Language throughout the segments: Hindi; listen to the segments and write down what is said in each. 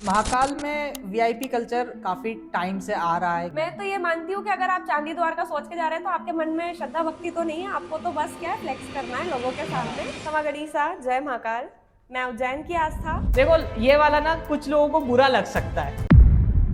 महाकाल में वीआईपी कल्चर काफी टाइम से आ रहा है। मैं तो ये मानती हूँ कि अगर आप चांदी द्वार का सोच के जा रहे हैं तो आपके मन में श्रद्धा भक्ति तो नहीं है, आपको तो बस क्या है, फ्लेक्स करना है लोगों के सामने। क्षमा गणिसा, जय महाकाल। मैं उज्जैन की आस्था। देखो ये वाला ना कुछ लोगों को बुरा लग सकता है,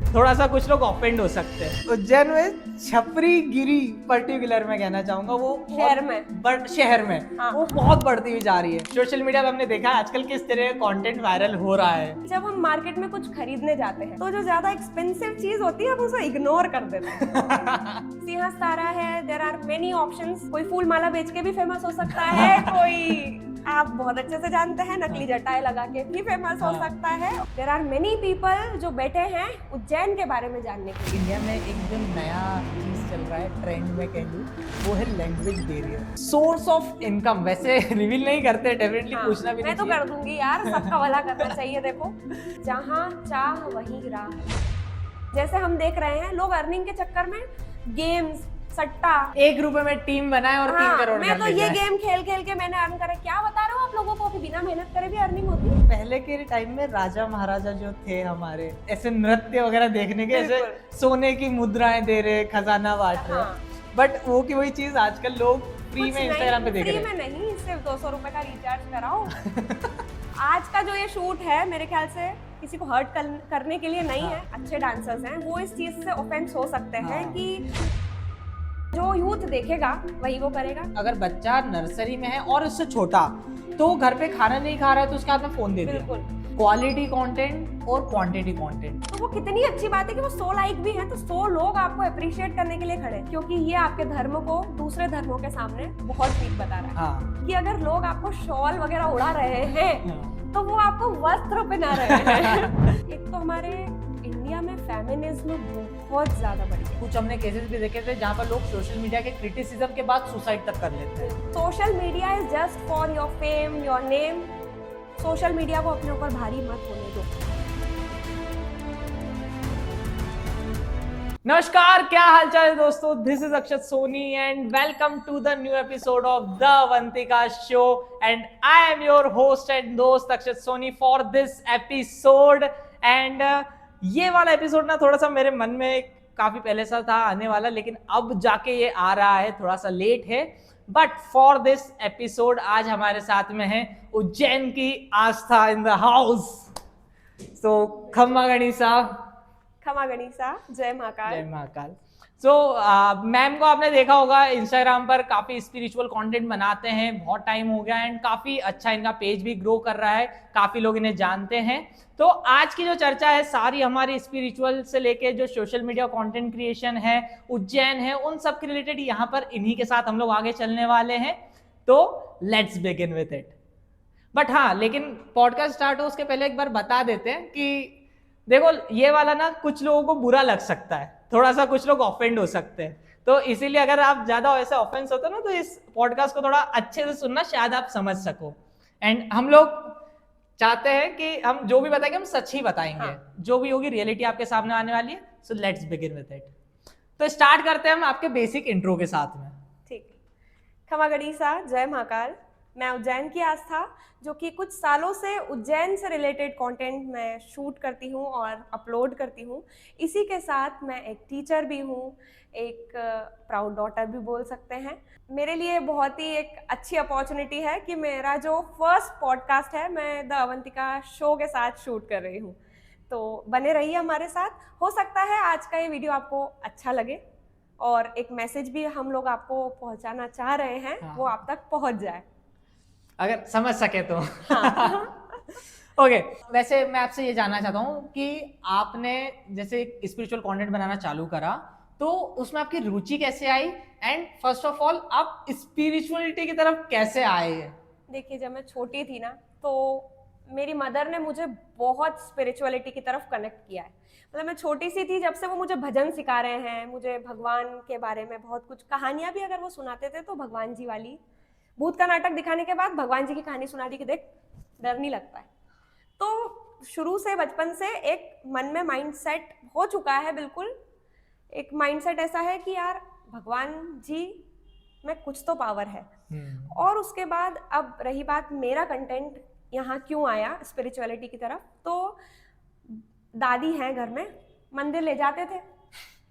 थोड़ा सा कुछ लोग ऑफेंड हो सकते हैं। उज्जैन में छपरी गिरी पर्टिकुलर में कहना चाहूंगा, वो शहर में हाँ। वो बहुत बढ़ती हुई जा रही है। सोशल मीडिया पे हमने देखा है आजकल किस तरह का कंटेंट वायरल हो रहा है। जब हम मार्केट में कुछ खरीदने जाते हैं तो जो ज्यादा एक्सपेंसिव चीज होती है हम उसे इग्नोर कर देते हैं। सिंहस्तारा है, देयर आर मेनी ऑप्शंस। कोई फूल माला बेच के भी फेमस हो सकता है, कोई आप बहुत अच्छे से जानते हैं नकली जटाएं लगा के भी फेमस हो सकता है। देयर आर मेनी पीपल जो बैठे हैं उज्जैन के बारे में जानने के लिए। इंडिया में एक जो नया चीज चल रहा है, ट्रेंड में कह लूं, वो है language barrier, source of income. वैसे रिवील नहीं करते, डेफिनेटली पूछना भी नहीं मैं तो चाहिए। कर दूंगी यार, सबका भला करना चाहिए। देखो, जहाँ चाह वही राह। जैसे हम देख रहे हैं लोग अर्निंग के चक्कर में गेम्स, सट्टा, ₹1 में टीम बनाए और 3 करोड़ मैं कर तो ले ये जाए। गेम खेल खेल के मैंने अर्न करा। क्या बता रहे हो आप लोगों को कि बिना मेहनत करे भी अर्निंग होती है? पहले के टाइम में राजा महाराजा जो थे हमारे, ऐसे नृत्य वगैरह देखने के, ऐसे सोने की मुद्राएं दे रहे, खजाना बांट रहे, बट वो की वही चीज आजकल लोग फ्री में इंस्टाग्राम पे देख रहे हैं। फ्री में नहीं, सिर्फ 200 रुपए का रिचार्ज कराओ। आज का जो ये शूट है मेरे ख्याल से किसी को हर्ट करने के लिए नहीं है। अच्छे डांसर्स हैं, वो इस चीज से ऑफेंस हो सकते हैं कि जो यूथ देखेगा वही वो करेगा। अगर बच्चा नर्सरी में है और उससे छोटा, तो घर पे खाना नहीं खा रहा है तो उसके हाथ में फोन दे दिया। बिल्कुल, क्वालिटी कंटेंट और क्वांटिटी कंटेंट। तो वो कितनी अच्छी बात है कि वो 100 लाइक भी हैं तो 100 लोग आपको अप्रिशिएट करने के लिए खड़े, क्योंकि ये आपके धर्म को दूसरे धर्मों के सामने बहुत वीक बता रहा है। हाँ। कि अगर लोग आपको शॉल वगैरह उड़ा रहे हैं तो वो आपको वस्त्र पहना रहे हैं। एक तो हमारे इंडिया में फेमिनिज्म बहुत ज्यादा बढ़ गया। कुछ हमने केसेस भी देखे थे जहाँ पर लोग सोशल मीडिया के क्रिटिसिज्म के बाद सुसाइड तक कर लेते हैं। Social media is just for your fame, your name. Social media को अपने ऊपर भारी मत होने दो। नमस्कार, क्या हालचाल है दोस्तों? This is Akshat Soni and welcome to the new episode of the Avantika show and I am your host and दोस्त Akshat Soni for this episode. And ये वाला एपिसोड ना थोड़ा सा मेरे मन में काफी पहले से था आने वाला, लेकिन अब जाके ये आ रहा है, थोड़ा सा लेट है। बट फॉर दिस एपिसोड आज हमारे साथ में है उज्जैन की आस्था इन द हाउस। सो खम्मा गणिसा, क्षमा गणिसा, जय महाकाल। जय महाकाल। सो मैम को आपने देखा होगा इंस्टाग्राम पर काफी स्पिरिचुअल कंटेंट बनाते हैं, बहुत टाइम हो गया एंड काफी अच्छा इनका पेज भी ग्रो कर रहा है, काफी लोग इन्हें जानते हैं। तो आज की जो चर्चा है सारी हमारी स्पिरिचुअल से लेके जो सोशल मीडिया कंटेंट क्रिएशन है, उज्जैन है, उन सब के रिलेटेड यहाँ पर इन्हीं के साथ हम लोग आगे चलने वाले हैं। तो let's begin with it. But हाँ, लेकिन पॉडकास्ट स्टार्ट हो उसके पहले एक बार बता देते हैं कि देखो ये वाला ना कुछ लोगों को बुरा लग सकता है, थोड़ा सा कुछ लोग ऑफेंड हो सकते हैं, तो इसीलिए अगर आप ज्यादा वैसे ऑफेंस होते ना तो इस पॉडकास्ट को थोड़ा अच्छे से सुनना, शायद आप समझ सको। एंड हम लोग चाहते हैं कि हम जो भी बताएंगे हम सच ही बताएंगे। जो भी होगी रियलिटी आपके सामने आने वाली है। So let's begin with it. तो स्टार्ट करते हैं हम आपके बेसिक इंट्रो के साथ में। ठीक। क्षमा गणिसा, जय महाकाल। मैं उज्जैन की आस्था, जो कि कुछ सालों से उज्जैन से रिलेटेड कंटेंट मैं शूट करती हूँ और अपलोड करती हूँ। इसी के साथ मैं एक टीचर भी हूँ, एक प्राउड डॉटर भी बोल सकते हैं। मेरे लिए बहुत ही एक अच्छी अपॉर्चुनिटी है कि मेरा जो फर्स्ट पॉडकास्ट है मैं द अवंतिका शो के साथ शूट कर रही हूँ। तो बने रहिए हमारे साथ। हो सकता है आज का ये वीडियो आपको अच्छा लगे और एक मैसेज भी हम लोग आपको पहुँचाना चाह रहे हैं, वो आप तक पहुँच जाए, अगर समझ सके तो। हाँ। ओके, वैसे मैं आपसे ये जानना चाहता हूँ कि आपने जैसे स्पिरिचुअल कंटेंट बनाना चालू करा तो उसमें आपकी रुचि कैसे आई एंड फर्स्ट ऑफ ऑल आप स्पिरिचुअलिटी की तरफ कैसे आए? देखिए, जब मैं छोटी थी ना तो मेरी मदर ने मुझे बहुत स्पिरिचुअलिटी की तरफ कनेक्ट किया है। मतलब मैं छोटी सी थी जब से वो मुझे भजन सिखा रहे हैं, मुझे भगवान के बारे में बहुत कुछ कहानियां भी अगर वो सुनाते थे तो भगवान जी वाली, भूत का नाटक दिखाने के बाद भगवान जी की कहानी सुना दी कि देख डर नहीं लगता है। तो शुरू से बचपन से एक मन में माइंडसेट हो चुका है, बिल्कुल एक माइंडसेट ऐसा है कि यार भगवान जी में कुछ तो पावर है। और उसके बाद अब रही बात मेरा कंटेंट यहाँ क्यों आया स्पिरिचुअलिटी की तरफ, तो दादी हैं घर में, मंदिर ले जाते थे।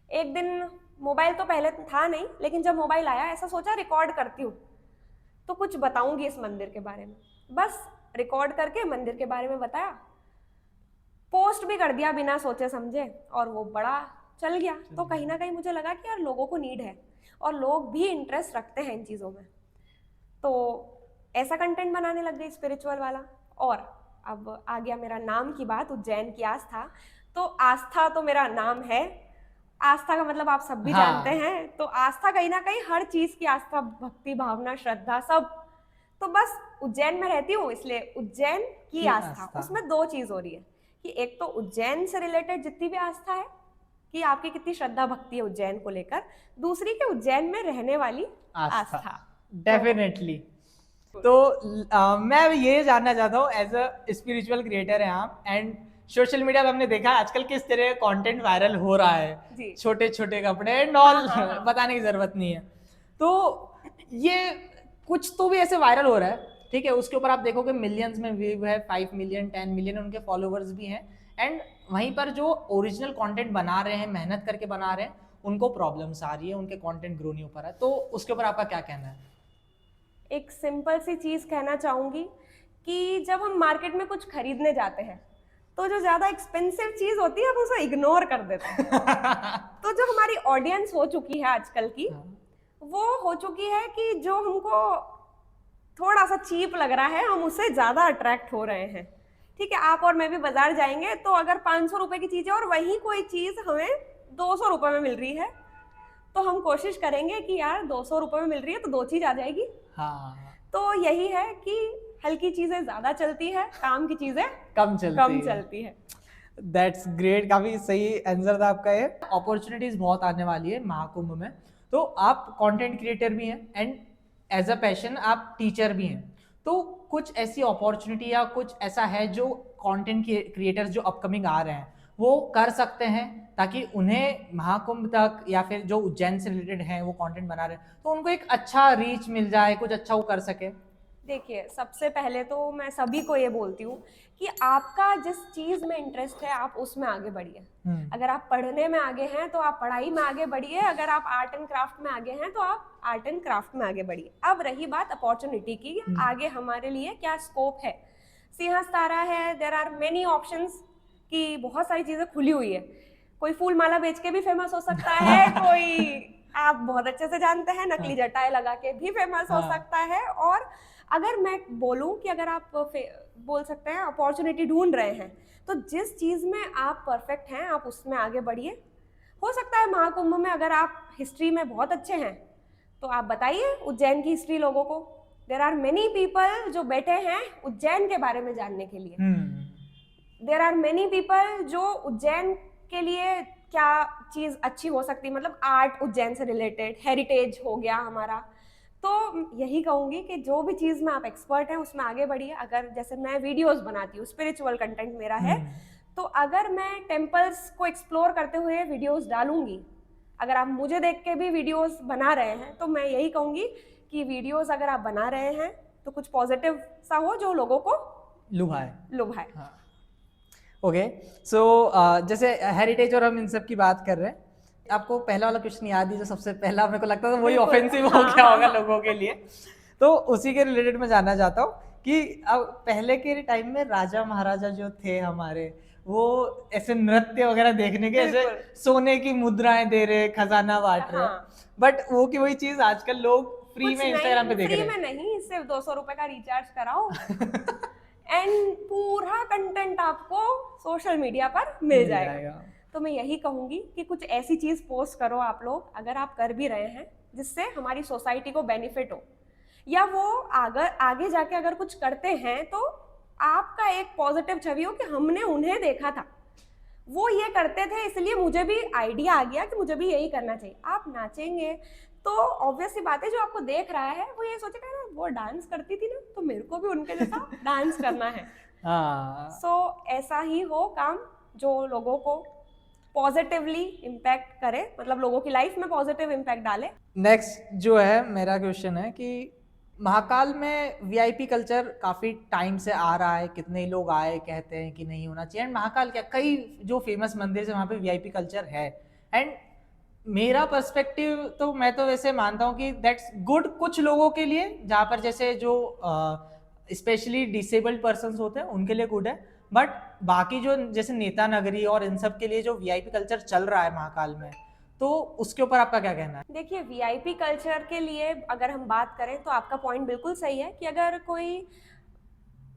एक दिन मोबाइल तो पहले था नहीं, लेकिन जब मोबाइल आया ऐसा सोचा रिकॉर्ड करती हूँ तो कुछ बताऊंगी इस मंदिर के बारे में। बस रिकॉर्ड करके मंदिर के बारे में बताया, पोस्ट भी कर दिया बिना सोचे समझे, और वो बड़ा चल गया। तो कहीं ना कहीं मुझे लगा कि यार लोगों को नीड है और लोग भी इंटरेस्ट रखते हैं इन चीज़ों में, तो ऐसा कंटेंट बनाने लग गई स्पिरिचुअल वाला। और अब आ गया मेरा नाम की बात, उज्जैन की आस्था। तो आस्था तो मेरा नाम है, आस्था का मतलब आप सब भी हाँ। जानते हैं। तो आस्था कहीं ना कहीं हर चीज की आस्था, भक्ति भावना श्रद्धा सब। तो बस उज्जैन में रहती हूँ इसलिए उज्जैन की आस्था। उसमें दो चीज हो रही है कि एक तो उज्जैन से रिलेटेड जितनी भी आस्था है कि आपकी कितनी श्रद्धा भक्ति है उज्जैन को लेकर, दूसरी के उज्जैन में रहने वाली आस्था। डेफिनेटली। तो मैं ये जानना चाहता हूँ, एज अ स्पिरिचुअल क्रिएटर है आप, एंड सोशल मीडिया पे हमने देखा आजकल किस तरह कंटेंट वायरल हो रहा है, छोटे छोटे कपड़े एंड ऑल, बताने की जरूरत नहीं है। तो ये कुछ तो भी ऐसे वायरल हो रहा है, ठीक है, उसके ऊपर आप देखोगे मिलियंस में व्यू है, 5 मिलियन 10 मिलियन उनके फॉलोवर्स भी हैं, एंड वहीं पर जो ओरिजिनल कंटेंट बना रहे हैं, मेहनत करके बना रहे हैं, उनको प्रॉब्लम्स आ रही है, उनके कंटेंट ग्रो नहीं हो पा रहा है। तो उसके ऊपर आपका क्या कहना है? एक सिंपल सी चीज कहना चाहूंगी कि जब हम मार्केट में कुछ खरीदने जाते हैं तो जो ज्यादा एक्सपेंसिव चीज होती है हम उसे इग्नोर कर देते हैं। तो जो हमारी ऑडियंस हो चुकी है आजकल की, वो हो चुकी है कि जो हमको थोड़ा सा चीप लग रहा है हम उससे ज्यादा अट्रैक्ट हो रहे हैं। ठीक है, आप और मैं भी बाजार जाएंगे तो अगर 500 रुपए की चीज है और वही कोई चीज हमें 200 रुपए में मिल रही है, तो हम कोशिश करेंगे कि यार 200 रुपए में मिल रही है तो दो चीज आ जाएगी। हाँ। तो यही है कि हल्की चीजें ज्यादा चलती है, काम की चीजें कम चलती है। दैट्स ग्रेट, काफी सही आंसर था आपका ये। अपॉर्चुनिटीज बहुत आने वाली है महाकुंभ में, तो आप कंटेंट क्रिएटर भी हैं एंड एज अ पैशन आप टीचर भी हैं, तो कुछ ऐसी अपॉर्चुनिटी या कुछ ऐसा है जो कंटेंट क्रिएटर्स जो अपकमिंग आ रहे हैं वो कर सकते हैं ताकि उन्हें महाकुंभ तक या फिर जो उज्जैन से रिलेटेड हैं वो कंटेंट बना रहे हैं तो उनको एक अच्छा रीच मिल जाए, कुछ अच्छा वो कर सके? देखिए, सबसे पहले तो मैं सभी को ये बोलती हूँ कि आपका जिस चीज में इंटरेस्ट है आप उसमें आगे बढ़िए। अगर आप पढ़ने में आगे हैं तो आप पढ़ाई में आगे बढ़िए, अगर आप आर्ट एंड क्राफ्ट में आगे हैं तो आप आर्ट एंड क्राफ्ट में आगे बढ़िए। अब रही बात अपॉर्चुनिटी की, आगे हमारे लिए क्या स्कोप है। सिंहस्तारा है, देयर आर मेनी ऑप्शंस कि बहुत सारी चीजें खुली हुई है। कोई फूल माला बेच के भी फेमस हो सकता है, कोई आप बहुत अच्छे से जानते हैं नकली जटाएं लगा के भी फेमस हो सकता है। और अगर मैं बोलूं कि अगर आप बोल सकते हैं अपॉर्चुनिटी ढूंढ रहे हैं तो जिस चीज में आप परफेक्ट हैं आप उसमें आगे बढ़िए। हो सकता है महाकुंभ में अगर आप हिस्ट्री में बहुत अच्छे हैं तो आप बताइए उज्जैन की हिस्ट्री लोगों को। देयर आर मेनी पीपल जो बैठे हैं उज्जैन के बारे में जानने के लिए। देयर आर मेनी पीपल जो उज्जैन के लिए क्या चीज अच्छी हो सकती है, मतलब आर्ट उज्जैन से रिलेटेड, हेरिटेज हो गया हमारा। तो यही कहूंगी कि जो भी चीज में आप एक्सपर्ट हैं उसमें आगे बढ़िए। अगर जैसे मैं वीडियोस बनाती हूँ, स्पिरिचुअल कंटेंट मेरा है, तो अगर मैं टेम्पल्स को एक्सप्लोर करते हुए वीडियोस डालूंगी, अगर आप मुझे देख के भी वीडियोस बना रहे हैं तो मैं यही कहूंगी कि वीडियोस अगर आप बना रहे हैं तो कुछ पॉजिटिव सा हो जो लोगों को लुभाए। ओके, सो जैसे हेरिटेज और हम इन सब की बात कर रहे हैं, आपको पहला वाला क्वेश्चन याद है जो सबसे पहला मेरे को लगता था वही ऑफेंसिव हो गया होगा लोगों के लिए, तो उसी के रिलेटेड मैं जानना चाहता हूँ कि अब पहले के टाइम में राजा महाराजा जो थे हमारे, वो ऐसे नृत्य वगैरह देखने के, ऐसे सोने की मुद्राएं दे रहे, खजाना बांट रहे, बट वो की वही चीज आजकल लोग फ्री में इंस्टाग्राम पे देख रहे हैं। फ्री में नहीं, सिर्फ 200 रुपए का रिचार्ज कराओ एंड पूरा कंटेंट आपको सोशल मीडिया पर मिल जाएगा। तो मैं यही कहूंगी कि कुछ ऐसी चीज पोस्ट करो आप लोग, अगर आप कर भी रहे हैं जिससे हमारी सोसाइटी को बेनिफिट हो, या वो आगे जाके अगर कुछ करते हैं तो आपका एक पॉजिटिव छवि हो कि हमने उन्हें देखा था, वो ये करते थे इसलिए मुझे भी आइडिया आ गया कि मुझे भी यही करना चाहिए। आप नाचेंगे तो ऑब्वियस सी बात है, जो आपको देख रहा है वो ये सोचेगा ना वो डांस करती थी ना, तो मेरे को भी उनके जैसा डांस करना है। सो ऐसा ही हो काम जो लोगों को पॉजिटिवली इम्पैक्ट करे, मतलब लोगों की लाइफ में पॉजिटिव इम्पैक्ट डाले। नेक्स्ट जो है मेरा क्वेश्चन है कि महाकाल में वीआईपी कल्चर काफी टाइम से आ रहा है, कितने लोग आए कहते हैं कि नहीं होना चाहिए, एंड महाकाल क्या कई जो फेमस मंदिर है वहाँ पे वीआईपी कल्चर है। एंड मेरा पर्सपेक्टिव तो मैं तो वैसे मानता हूँ कि दैट्स गुड कुछ लोगों के लिए, जहाँ पर जैसे जो स्पेशली डिसेबल्ड पर्सन्स होते हैं उनके लिए गुड है, बट बाकी जो जैसे नेता नगरी और इन सब के लिए जो वीआईपी कल्चर चल रहा है महाकाल में, तो उसके ऊपर आपका क्या कहना है? देखिए, वीआईपी कल्चर के लिए अगर हम बात करें तो आपका पॉइंट बिल्कुल सही है कि अगर कोई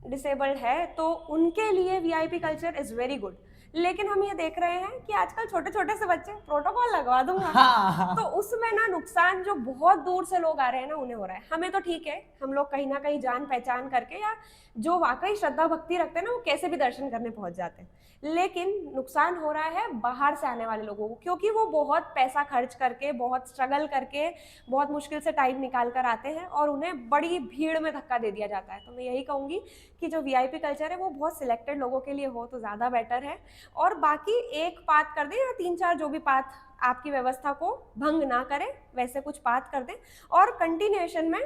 डिसेबल्ड है तो उनके लिए VIP culture is very good. लेकिन हम ये देख रहे हैं कि आजकल छोटे छोटे से बच्चे प्रोटोकॉल लगवा दूंगा, हाँ, तो उसमें ना नुकसान जो बहुत दूर से लोग आ रहे हैं ना उन्हें हो रहा है। हमें तो ठीक है, हम लोग कहीं ना कहीं जान पहचान करके या जो वाकई श्रद्धा भक्ति रखते हैं ना वो कैसे भी दर्शन करने पहुंच जाते हैं। लेकिन नुकसान हो रहा है बाहर से आने वाले लोगों को, क्योंकि वो बहुत पैसा खर्च करके, बहुत स्ट्रगल करके, बहुत मुश्किल से टाइम निकाल कर आते हैं और उन्हें बड़ी भीड़ में धक्का दे दिया जाता है। तो मैं यही कहूँगी कि जो वीआईपी कल्चर है वो बहुत सिलेक्टेड लोगों के लिए हो तो ज़्यादा बेटर है, और बाकी एक पाथ कर दें या 3-4 जो भी पाथ आपकी व्यवस्था को भंग ना करे वैसे कुछ पाथ कर दें और कंटिन्यूएशन में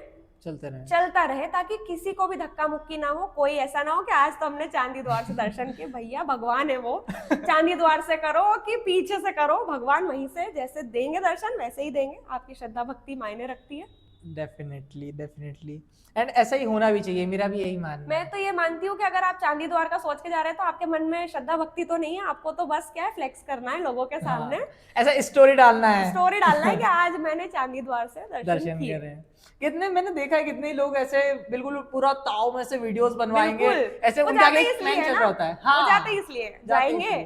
चलता रहे, ताकि किसी को भी धक्का मुक्की ना हो। कोई ऐसा ना हो कि आज तो हमने चांदी द्वार से दर्शन किए, भैया भगवान है वो, चांदी द्वार से करो कि पीछे से करो, भगवान वहीं से जैसे देंगे दर्शन वैसे ही देंगे। आपकी श्रद्धा भक्ति मायने रखती है। डेफिनेटली एंड ऐसा ही होना भी चाहिए, मेरा भी यही मानना है। मैं तो ये मानती हूँ कि अगर आप चांदी द्वार का सोच के जा रहे हैं तो आपके मन में श्रद्धा भक्ति तो नहीं है, आपको तो बस क्या है फ्लेक्स करना है लोगों के सामने। ऐसा स्टोरी डालना है कि आज मैंने चांदी द्वार से दर्शन किए। कितने मैंने देखा है, कितने लोग ऐसे बिल्कुल पूरा ताव में से वीडियोस बनवाएंगे, ऐसे उनका एक प्लान चल रहा होता है। हाँ, जाते इसलिए जाएंगे,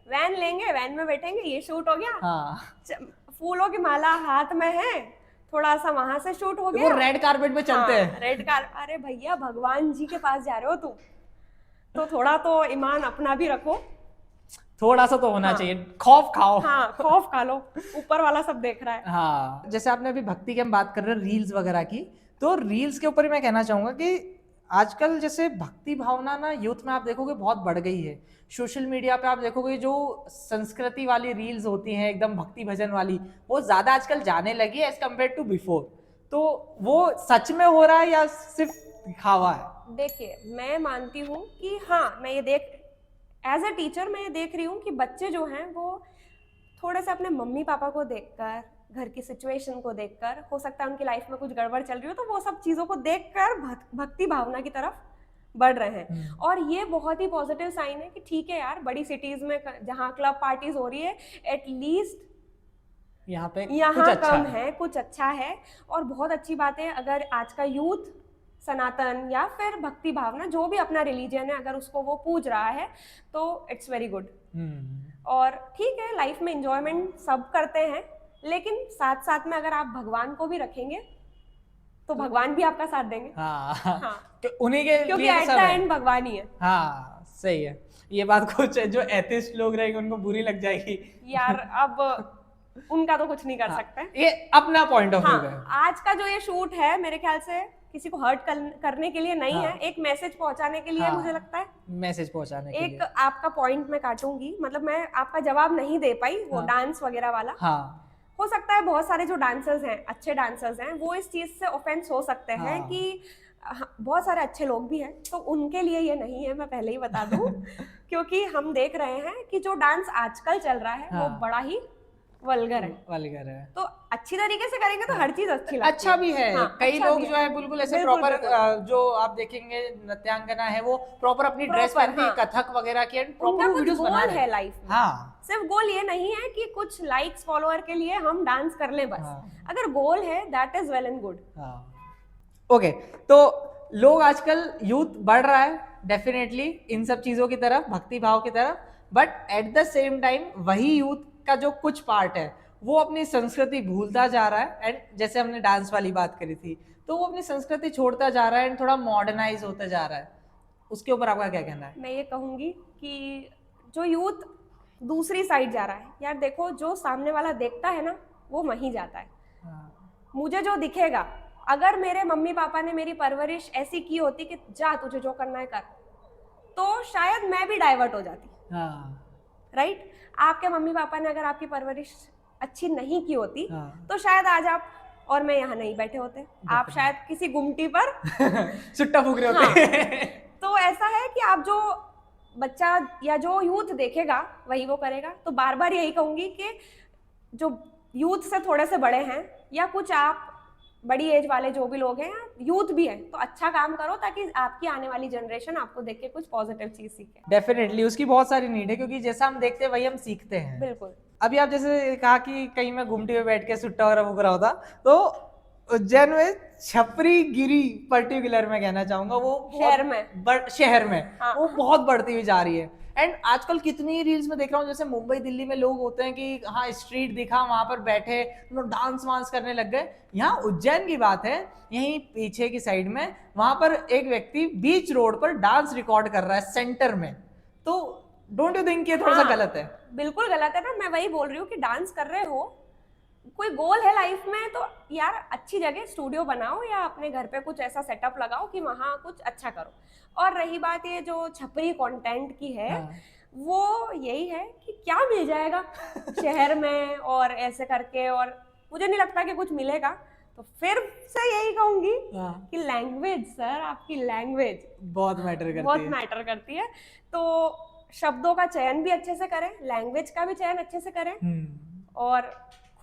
वैन लेंगे, वैन में बैठेंगे, ये शूट हो गया, हाँ। फूलों की माला हाथ में है, थोड़ा सा वहां से शूट हो गया, वो रेड कारपेट पे चलते हैं। रेड कारपेट, अरे भैया भगवान जी के पास जा रहे हो तुम, तो थोड़ा तो ईमान अपना भी रखो, थोड़ा सा तो होना चाहिए, खौफ खाओ। हाँ, खौफ खा लो, ऊपर वाला सब देख रहा है। हाँ, जैसे आपने अभी भक्ति की हम बात कर रहे हैं रील्स वगैरह की, तो रील्स के ऊपर मैं कहना चाहूंगा कि आजकल जैसे भक्ति भावना ना यूथ में आप देखोगे बहुत बढ़ गई है। सोशल मीडिया पे आप देखोगे जो संस्कृति वाली रील्स होती हैं एकदम भक्ति भजन वाली, वो ज्यादा आजकल जाने लगी है एज कम्पेयर टू बिफोर। तो वो सच में हो रहा है या सिर्फ दिखावा है? देखिए, मैं मानती हूँ कि हाँ, मैं ये एज अ टीचर मैं ये देख रही हूँ कि बच्चे जो हैं वो थोड़े से अपने मम्मी पापा को देखकर, घर की सिचुएशन को देखकर, हो सकता है उनकी लाइफ में कुछ गड़बड़ चल रही हो, तो वो सब चीज़ों को देखकर भक्ति भावना की तरफ बढ़ रहे हैं। और ये बहुत ही पॉजिटिव साइन है कि ठीक है यार, बड़ी सिटीज में जहाँ क्लब पार्टीज हो रही है, एटलीस्ट यहाँ कुछ कम है, कुछ अच्छा है, और बहुत अच्छी बात है। अगर आज का यूथ सनातन या फिर भक्ति भावना जो भी अपना रिलीजन है अगर उसको वो पूज रहा है तो इट्स वेरी गुड। और ठीक है, लाइफ में एंजॉयमेंट सब करते हैं, लेकिन साथ साथ में अगर आप भगवान को भी रखेंगे तो भगवान भी आपका साथ देंगे। हाँ। तो उन्हीं के क्योंकि एट द एंड भगवान ही है। हाँ, सही है। ये बात कुछ जो एथिस्ट लोग रहेंगे उनको बुरी लग जाएगी यार, अब उनका तो कुछ नहीं कर सकते, ये अपना पॉइंट ऑफ व्यू है। आज का जो ये शूट है मेरे ख्याल से किसी को हर्ट करने के लिए नहीं है, एक मैसेज पहुंचाने के लिए मुझे लगता है, मैसेज पहुंचाने के लिए। एक आपका पॉइंट मैं काटूंगी, मतलब मैं आपका जवाब नहीं दे पाई, वो डांस वगैरह वाला। हो सकता है बहुत सारे जो डांसर्स हैं, अच्छे डांसर्स हैं, वो इस चीज से ऑफेंस हो सकते हैं कि बहुत सारे अच्छे लोग भी हैं, तो उनके लिए ये नहीं है, मैं पहले ही बता दूं। क्योंकि हम देख रहे हैं कि जो डांस आजकल चल रहा है वो बड़ा ही वल्गर है। तो अच्छी तरीके से करेंगे तो हर चीज अच्छी लगती है। अच्छा भी है। कई लोग जो है बिल्कुल ऐसे प्रॉपर, जो आप देखेंगे नृत्यांगना है वो प्रॉपर अपनी ड्रेस पहनती, कथक वगैरह की प्रॉपर वीडियोस बना रहे हैं लाइफ में। सिर्फ गोल ये नहीं है कि कुछ लाइक्स फॉलोअर के लिए हम डांस कर लें बस। अगर गोल है that is well and good. Okay, तो लोग आजकल यूथ बढ़ रहा है डेफिनेटली इन सब चीजों की तरफ, भक्ति भाव की तरफ, but at the same time वही यूथ का जो कुछ पार्ट है वो अपनी संस्कृति भूलता जा रहा है। एंड जैसे हमने डांस वाली बात करी थी, तो वो अपनी संस्कृति छोड़ता जा रहा है एंड थोड़ा मॉडर्नाइज होता जा रहा है। उसके ऊपर आपका क्या कहना है? मैं ये कहूंगी कि जो यूथ दूसरी साइड जा रहा है, यार देखो, जो सामने वाला देखता है ना वो वहीं जाता है। मुझे जो दिखेगा, अगर मेरे मम्मी पापा ने मेरी परवरिश ऐसी की होती कि जा तुझे जो करना है कर, तो शायद मैं भी डाइवर्ट हो जाती। राइट? आपके मम्मी पापा ने अगर आपकी परवरिश अच्छी नहीं की होती तो शायद आज आप और मैं यहाँ नहीं बैठे होते, आप शायद किसी गुमटी पर सुट्टा फूक रहे होते। तो ऐसा है कि आप जो बच्चा या जो यूथ देखेगा वही वो करेगा। तो बार बार यही कहूंगी कि जो यूथ से थोड़े से बड़े हैं या कुछ आप बड़ी एज वाले जो भी लोग हैं, यूथ भी है, तो अच्छा काम करो ताकि आपकी आने वाली जनरेशन आपको देख के कुछ पॉजिटिव चीज सीखे। डेफिनेटली उसकी बहुत सारी नीड है, क्योंकि जैसा हम देखते हैं वही हम सीखते हैं। बिल्कुल। अभी आप जैसे कहा कि कहीं मैं गुमटी में बैठ के सुट्टा वगैरह फूक रहा होता, तो उज्जैन में छपरी गिरी पर्टिकुलर मैं कहना चाहूंगा, वो शहर में हाँ। वो बहुत बढ़ती हुई जा रही है। एंड आजकल कितनी रील्स में देख रहा हूँ, जैसे मुंबई दिल्ली में लोग होते हैं कि हाँ स्ट्रीट दिखा वहां पर बैठे लोग डांस वांस करने लग गए। यहाँ उज्जैन की बात है, यहीं पीछे की साइड में वहां पर एक व्यक्ति बीच रोड पर डांस रिकॉर्ड कर रहा है सेंटर में। तो डोंट यू थिंक ये थोड़ा सा गलत है? बिल्कुल गलत है ना, मैं वही बोल रही हूँ कि डांस कर रहे हो, कोई गोल है लाइफ में तो यार अच्छी जगह स्टूडियो बनाओ या अपने घर पे कुछ ऐसा सेटअप लगाओ कि वहाँ कुछ अच्छा करो। और रही बात ये जो छपरी कंटेंट की है, वो यही है कि क्या मिल जाएगा शहर में और ऐसे करके, और मुझे नहीं लगता कि कुछ मिलेगा। तो फिर से यही कहूंगी कि लैंग्वेज सर, आपकी लैंग्वेज बहुत मैटर करती है। तो शब्दों का चयन भी अच्छे से करें, लैंग्वेज का भी चयन अच्छे से करें, और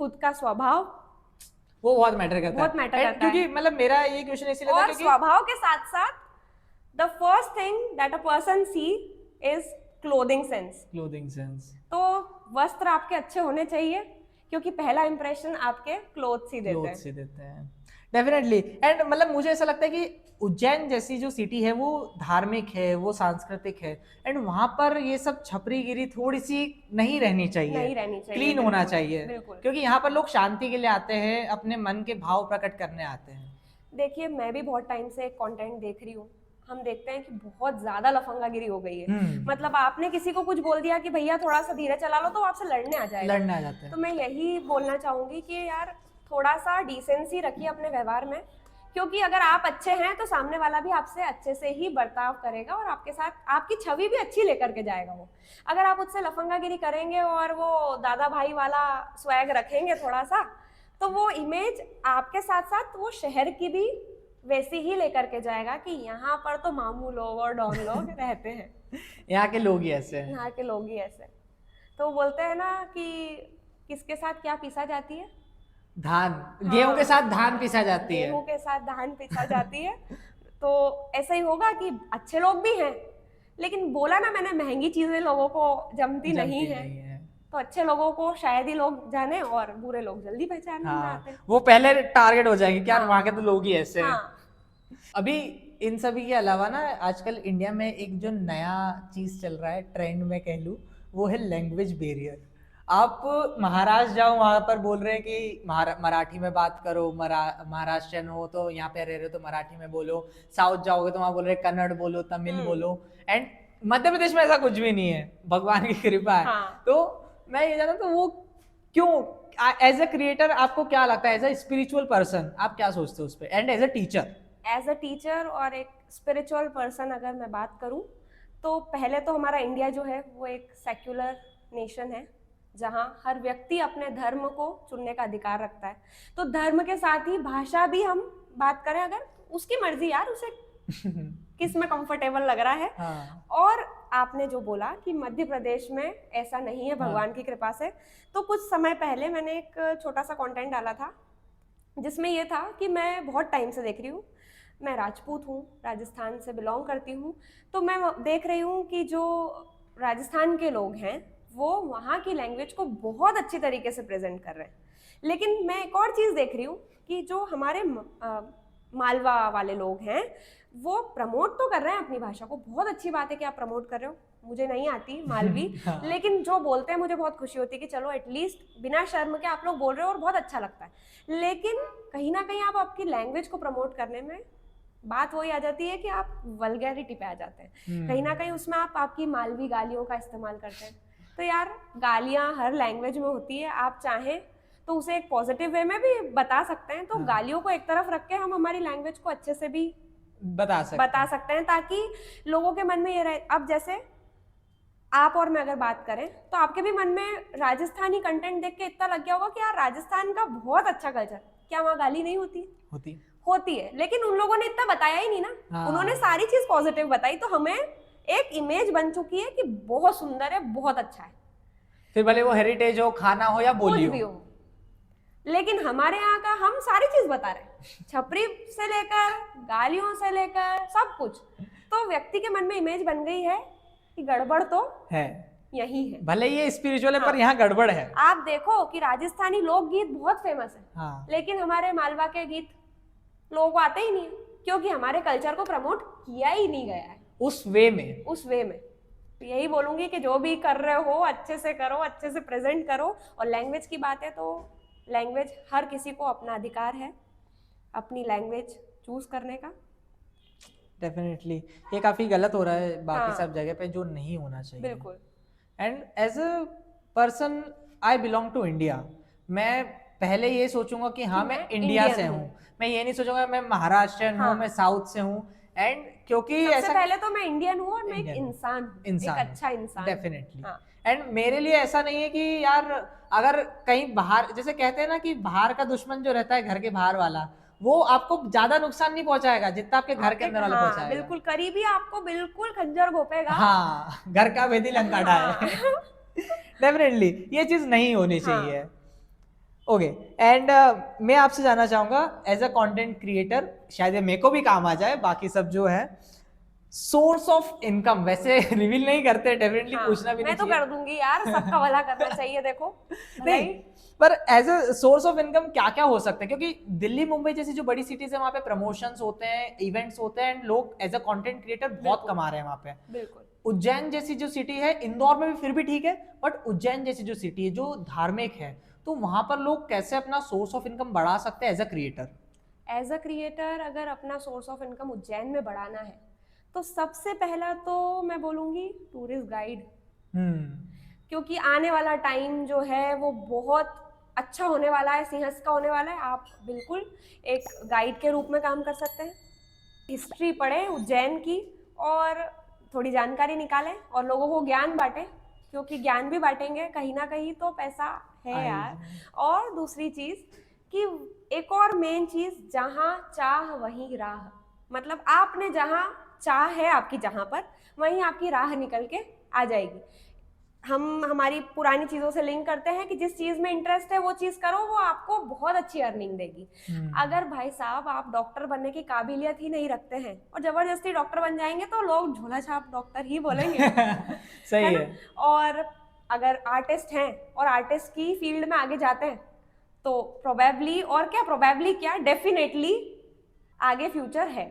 खुद का स्वभाव वो बहुत मैटर करता है। क्योंकि मतलब मेरा ये क्वेश्चन इसलिए था क्योंकि स्वभाव के साथ साथ the first thing that a person see is clothing sense. तो वस्त्र आपके अच्छे होने चाहिए, क्योंकि पहला इंप्रेशन आपके क्लोथ्स ही देते हैं। डेफिनेटली। एंड मतलब मुझे ऐसा लगता है कि उज्जैन जैसी जो सिटी है वो धार्मिक है, वो सांस्कृतिक है, एंड वहां पर ये सब छपरीगिरी थोड़ी सी नहीं रहनी चाहिए, क्लीन होना चाहिए, क्योंकि यहाँ पर लोग शांति के लिए आते हैं, अपने मन के भाव प्रकट करने आते हैं। देखिए मैं भी बहुत टाइम से कंटेंट देख रही हूँ, हम देखते हैं कि बहुत ज्यादा लफंगागिरी हो गई है। मतलब आपने किसी को कुछ बोल दिया कि भैया थोड़ा सा धीरे चला लो, तो आपसे लड़ने आ जाते हैं। तो मैं यही बोलना चाहूंगी कि यार थोड़ा सा डिसेंसी रखिए अपने व्यवहार में, क्योंकि अगर आप अच्छे हैं तो सामने वाला भी आपसे अच्छे से ही बर्ताव करेगा और आपके साथ आपकी छवि भी अच्छी लेकर के जाएगा वो। अगर आप उससे लफंगागिरी करेंगे और वो दादा भाई वाला स्वैग रखेंगे थोड़ा सा, तो वो इमेज आपके साथ साथ वो शहर की भी वैसी ही लेकर के जाएगा कि यहाँ पर तो मामू लोग और डॉन लोग रहते हैं। यहाँ के लोग ही ऐसे हैं। यहाँ के लोग ही ऐसे। तो बोलते हैं ना कि किसके साथ क्या पीसा जाती है? धान। गेहूं के साथ धान पीसा जाती है। गेहूं के साथ धान पीसा जाती है। तो ऐसा ही होगा कि अच्छे लोग भी हैं, लेकिन बोला ना मैंने, महंगी चीजें लोगों को जमती नहीं है। तो अच्छे लोगों को शायद ही लोग जाने और बुरे लोग जल्दी पहचान में आते हैं। वो पहले टारगेट हो जाएंगे कि यार वहां के तो लोग ही ऐसे हैं। अभी इन सभी के अलावा ना आजकल इंडिया में एक जो नया चीज चल रहा है, ट्रेंड में कह लूं, वो है लैंग्वेज बैरियर। आप महाराष्ट्र जाओ, वहां पर बोल रहे हैं कि मराठी में बात करो, महाराष्ट्रियन हो तो यहाँ पे रह रहे हो तो मराठी में बोलो। साउथ जाओगे तो वहां बोल रहे कन्नड़ बोलो, तमिल बोलो। एंड मध्य प्रदेश में ऐसा कुछ भी नहीं है, भगवान की कृपा है। तो मैं ये जानता हूँ, तो वो क्यों? एज अ क्रिएटर आपको क्या लगता है, एज अ स्पिरिचुअल पर्सन आप क्या सोचते हो उस पर, एंड एज अ टीचर और एक स्पिरिचुअल पर्सन अगर मैं बात करूं, तो पहले तो हमारा इंडिया जो है वो एक सेक्युलर नेशन है, जहां हर व्यक्ति अपने धर्म को चुनने का अधिकार रखता है। तो धर्म के साथ ही भाषा भी हम बात करें, अगर उसकी मर्जी यार, उसे किस में कंफर्टेबल लग रहा है। और आपने जो बोला कि मध्य प्रदेश में ऐसा नहीं है भगवान की कृपा से, तो कुछ समय पहले मैंने एक छोटा सा कंटेंट डाला था जिसमें ये था कि मैं बहुत टाइम से देख रही हूँ, मैं राजपूत हूँ, राजस्थान से बिलोंग करती हूँ, तो मैं देख रही हूँ कि जो राजस्थान के लोग हैं वो वहाँ की लैंग्वेज को बहुत अच्छी तरीके से प्रेजेंट कर रहे हैं। लेकिन मैं एक और चीज़ देख रही हूँ कि जो हमारे मालवा वाले लोग हैं वो प्रमोट तो कर रहे हैं अपनी भाषा को, बहुत अच्छी बात है कि आप प्रमोट कर रहे हो, मुझे नहीं आती मालवी लेकिन जो बोलते हैं मुझे बहुत खुशी होती है कि चलो एटलीस्ट बिना शर्म के आप लोग बोल रहे हो और बहुत अच्छा लगता है। लेकिन कहीं ना कहीं आप आपकी लैंग्वेज को प्रमोट करने में बात वही आ जाती है कि आप वल्गैरिटी पे आ जाते हैं, कहीं ना कहीं उसमें आप आपकी मालवी गालियों का इस्तेमाल करते हैं। तो यार गालियां हर लैंग्वेज में होती है, आप चाहें तो उसे एक पॉजिटिव वे में भी बता सकते हैं। तो गालियों को एक तरफ रख के हम हमारी लैंग्वेज को अच्छे से भी बता सकते हैं ताकि लोगों के मन में ये रहे। अब जैसे आप और मैं अगर बात करें तो आपके भी मन में राजस्थानी कंटेंट देख के इतना लग गया होगा कि यार राजस्थान का बहुत अच्छा कल्चर, क्या वहाँ गाली नहीं होती? होती है, लेकिन उन लोगों ने इतना बताया ही नहीं ना। हाँ। उन्होंने सारी चीज पॉजिटिव बताई, तो हमें एक इमेज बन चुकी है कि बहुत सुंदर है, बहुत अच्छा है, फिर भले वो हेरिटेज हो, खाना हो या बोली कुछ भी हो। लेकिन हमारे यहाँ का हम सारी चीज बता रहे हैं, छपरी से लेकर गालियों से लेकर सब कुछ। तो व्यक्ति के मन में इमेज बन गई है कि गड़बड़ तो है, यही है। भले ये स्पिरिचुअल है, हाँ। पर यहाँ गड़बड़ है। आप देखो कि राजस्थानी लोकगीत बहुत फेमस है, हाँ। लेकिन हमारे मालवा के गीत लोगों को आते ही नहीं है, क्योंकि हमारे कल्चर को प्रमोट किया ही नहीं गया है उस वे में। तो यही बोलूंगी कि जो भी कर रहे हो अच्छे से करो, अच्छे से प्रेजेंट करो। और लैंग्वेज की बात है तो लैंग्वेज, हर किसी को अपना अधिकार है अपनी लैंग्वेज चूज करने का। डेफिनेटली ये काफी गलत हो रहा है बाकी हाँ। सब जगह पे, जो नहीं होना चाहिए। बिल्कुल। And as a person I belong to India, मैं पहले ये सोचूंगा कि हाँ मैं इंडिया से हूँ, मैं ये नहीं सोचूंगा मैं महाराष्ट्रियन हूँ, मैं साउथ से हूँ। एंड क्योंकि सबसे ऐसा पहले तो मैं इंडियन हूँ और मैं एक इंसान हूँ, एक अच्छा इंसान। डेफिनेटली। हाँ। एंड मेरे लिए ऐसा नहीं है कि यार अगर कहीं बाहर, जैसे कहते हैं ना कि बाहर का दुश्मन जो रहता है घर के बाहर वाला, वो आपको ज्यादा नुकसान नहीं पहुंचाएगा जितना आपके घर के अंदर वाला हाँ, पहुंचाएगा। बिल्कुल, करीबी आपको बिल्कुल खंजर घोपेगा। हाँ, घर का भेदी लंका ढाए। डेफिनेटली ये चीज नहीं होनी चाहिए। ओके, एंड मैं आपसे जानना चाहूंगा एज अ कंटेंट क्रिएटर, शायद ये मेरे को भी काम आ जाए, बाकी सब जो है सोर्स ऑफ इनकम वैसे रिवील नहीं करते, डेफिनेटली पूछना भी नहीं मैं तो कर दूंगी यार, सबका भला करना चाहिए। देखो नहीं, पर as a source of income क्या क्या हो सकता है? क्योंकि दिल्ली मुंबई जैसी जो बड़ी सिटीज है वहाँ पे प्रमोशंस होते हैं, इवेंट्स होते हैं, एंड लोग एज अ कंटेंट क्रिएटर बहुत कमा रहे हैं वहाँ पे। बिल्कुल। उज्जैन जैसी जो सिटी है, इंदौर में भी फिर भी ठीक है, बट उज्जैन जैसी जो सिटी है जो धार्मिक है, तो वहां पर लोग कैसे अपना सोर्स ऑफ इनकम बढ़ा सकते हैं as a creator? As a creator अगर अपना सोर्स ऑफ इनकम उज्जैन में बढ़ाना है तो सबसे पहला तो मैं बोलूँगी टूरिस्ट गाइड। क्योंकि आने वाला टाइम जो है वो बहुत अच्छा होने वाला है, सिंहस्थ का होने वाला है। आप बिल्कुल एक गाइड के रूप में काम कर सकते हैं, हिस्ट्री पढ़ें उज्जैन की और थोड़ी जानकारी निकालें और लोगों को ज्ञान बांटें, क्योंकि ज्ञान भी बांटेंगे कहीं ना कहीं तो पैसा है यार। और दूसरी चीज़ कि एक और मेन चीज़, जहाँ चाह वहीं राह, मतलब आपने जहाँ चाह है आपकी, जहाँ पर वहीं आपकी राह निकल के आ जाएगी। हम हमारी पुरानी चीज़ों से लिंक करते हैं कि जिस चीज़ में इंटरेस्ट है वो चीज़ करो, वो आपको बहुत अच्छी अर्निंग देगी। अगर भाई साहब आप डॉक्टर बनने की काबिलियत ही नहीं रखते हैं और जबरदस्ती डॉक्टर बन जाएंगे तो लोग झोला छाप डॉक्टर ही बोलेंगे। सही है। और अगर आर्टिस्ट हैं और आर्टिस्ट की फील्ड में आगे जाते हैं तो प्रोबेबली, और क्या प्रोबेबली क्या, डेफिनेटली आगे फ्यूचर है।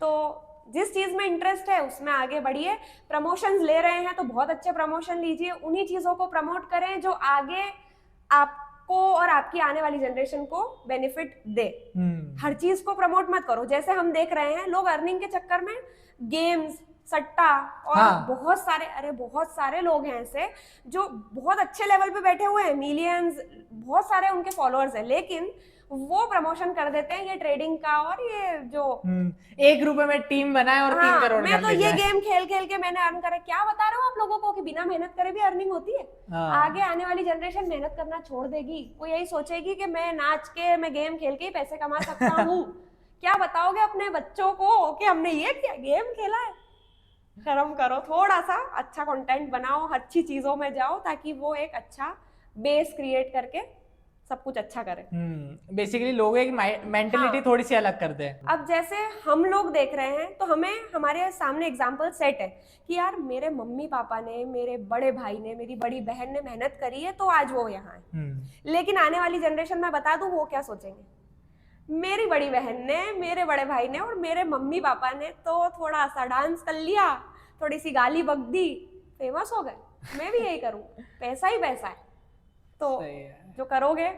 तो जिस चीज में इंटरेस्ट है उसमें आगे बढ़िए। प्रमोशंस ले रहे हैं तो बहुत अच्छे प्रमोशन लीजिए, उन्हीं चीजों को प्रमोट करें जो आगे आपको और आपकी आने वाली जनरेशन को बेनिफिट दे। हर चीज को प्रमोट मत करो। जैसे हम देख रहे हैं लोग अर्निंग के चक्कर में गेम्स, सट्टा और बहुत सारे लोग हैं ऐसे जो बहुत अच्छे लेवल पे बैठे हुए हैं, मिलियंस, बहुत सारे उनके फॉलोअर्स हैं, लेकिन वो प्रमोशन कर देते हैं ये ट्रेडिंग का और ये जो 1 रुपए में टीम बनाए और 3 करोड़ मैं तो ये गेम खेल खेल के मैंने अर्न करे। क्या बता रहे हो आप लोगों को कि बिना मेहनत करे भी अर्निंग होती है? आगे आने वाली जनरेशन मेहनत करना छोड़ देगी, वो यही सोचेगी कि मैं नाच के, मैं गेम खेल के ही पैसे कमा सकता हूँ। क्या बताओगे अपने बच्चों को कि हमने ये क्या गेम खेला है? शर्म करो, थोड़ा सा अच्छा कंटेंट बनाओ, अच्छी चीजों में जाओ ताकि वो एक अच्छा बेस क्रिएट करके सब कुछ अच्छा करें। बेसिकली लोग एक मेंटलिटी थोड़ी सी अलग करते हैं। अब जैसे हम लोग देख रहे हैं तो हमें हमारे सामने एग्जांपल सेट है कि यार मेरे मम्मी पापा ने, मेरे बड़े भाई ने, मेरी बड़ी बहन ने मेहनत करी है तो आज वो यहाँ है। लेकिन आने वाली जनरेशन में बता दूं वो क्या सोचेंगे, मेरी बड़ी बहन ने, मेरे बड़े भाई ने और मेरे मम्मी पापा ने तो थोड़ा सा डांस कर लिया, थोड़ी सी गाली बक दी, फेमस हो गए, मैं भी यही करूं। पैसा ही पैसा है तो जो करोगे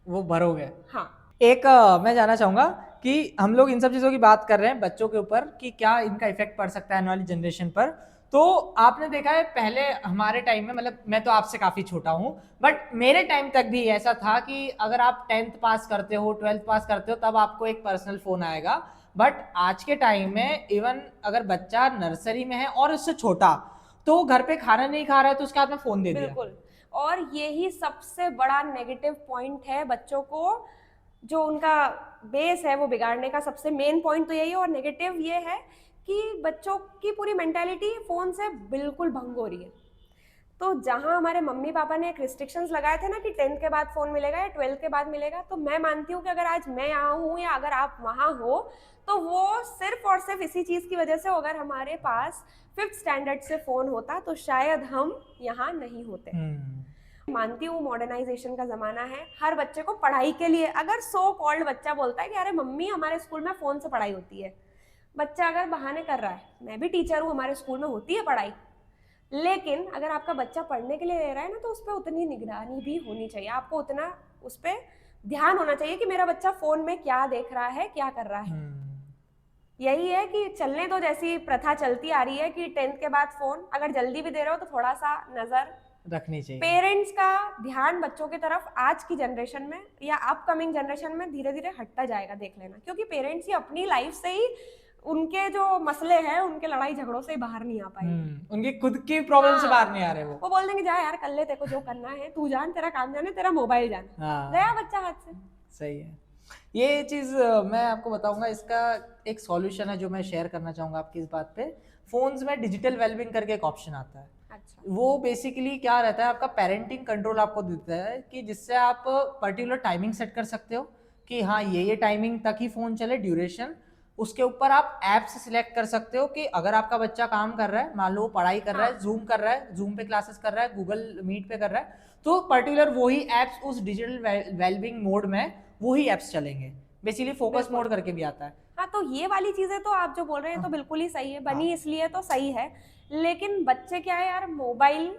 वो भरोगे। हाँ। एक मैं जानना चाहूंगा कि हम लोग इन सब चीजों की बात कर रहे हैं बच्चों के ऊपर कि क्या इनका इफेक्ट पड़ सकता है आने वाली जनरेशन पर। तो आपने देखा है पहले हमारे टाइम में, मतलब मैं तो आपसे काफी छोटा हूं, बट मेरे टाइम तक भी ऐसा था कि अगर आप 10th पास करते हो, 12th पास करते हो, तब आपको एक पर्सनल फोन आएगा। बट आज के टाइम में इवन अगर बच्चा नर्सरी में है और उससे छोटा, तो घर पे खाना नहीं खा रहा है तो उसके हाथ में फोन दे दिया। बिल्कुल। और यही सबसे बड़ा नेगेटिव पॉइंट है बच्चों को जो उनका बेस है वो बिगाड़ने का सबसे मेन पॉइंट तो यही है। और नेगेटिव ये है कि बच्चों की पूरी मेंटालिटी फ़ोन से बिल्कुल भंग हो रही है। तो जहाँ हमारे मम्मी पापा ने एक रिस्ट्रिक्शंस लगाए थे ना कि 10th के बाद फ़ोन मिलेगा या 12th के बाद मिलेगा, तो मैं मानती हूँ कि अगर आज मैं यहाँ हूँ या अगर आप वहाँ हो तो वो सिर्फ और सिर्फ इसी चीज़ की वजह से, अगर हमारे पास 5th स्टैंडर्ड से फ़ोन होता तो शायद हम यहाँ नहीं होते। मानती हूँ मॉडर्नाइजेशन का ज़माना है, हर बच्चे को पढ़ाई के लिए, अगर सो कॉल्ड बच्चा बोलता है कि अरे मम्मी हमारे स्कूल में फ़ोन से पढ़ाई होती है, बच्चा अगर बहाने कर रहा है, मैं भी टीचर हूँ, हमारे स्कूल में होती है पढ़ाई, लेकिन अगर आपका बच्चा पढ़ने के लिए ले रहा है ना तो उस पर उतनी निगरानी भी होनी चाहिए, आपको उतना उस पर ध्यान होना चाहिए कि मेरा बच्चा फ़ोन में क्या देख रहा है, क्या कर रहा है। यही है कि चलने दो, जैसी प्रथा चलती आ रही है कि 10th के बाद फ़ोन, अगर जल्दी भी दे रहे हो तो थोड़ा सा नज़र रखनी चाहिए। पेरेंट्स का ध्यान बच्चों की तरफ आज की जनरेशन में या अपकमिंग जनरेशन में धीरे धीरे हटता जाएगा, देख लेना, क्योंकि पेरेंट्स ही अपनी लाइफ से ही, उनके जो मसले हैं, उनके लड़ाई झगड़ों से बाहर नहीं आ पाएंगे, उनकी खुद की प्रॉब्लम से बाहर नहीं आ रहे। वो बोल देंगे जा यार कर ले, तेरे को जो करना है तू जान, तेरा काम जाने, तेरा मोबाइल जाना, गया बच्चा हाथ से। सही है। ये चीज मैं आपको बताऊंगा, इसका एक सॉल्यूशन है जो मैं शेयर करना चाहूंगा आपकी इस बात पे। फोन्स में डिजिटल वेलबींग करके एक ऑप्शन आता है। अच्छा। वो बेसिकली क्या रहता है, आपका पेरेंटिंग कंट्रोल आपको देता है कि जिससे आप पर्टिकुलर टाइमिंग सेट कर सकते हो कि हाँ ये टाइमिंग तक ही फोन चले, ड्यूरेशन। उसके ऊपर आप ऐप्स सिलेक्ट कर सकते हो कि अगर आपका बच्चा काम कर रहा है, मान लो पढ़ाई कर रहा है, जूम कर रहा है, जूम पे क्लासेस कर रहा है, गूगल मीट पे कर रहा है, तो पर्टिकुलर वही एप्स उस डिजिटल वेलबींग मोड में वही एप्स चलेंगे। बेसिकली फोकस मोड करके भी आता है। हाँ, तो ये वाली चीजें तो आप जो बोल रहे हैं तो बिल्कुल ही सही है, बनी इसलिए तो सही है, लेकिन बच्चे क्या है यार, मोबाइल,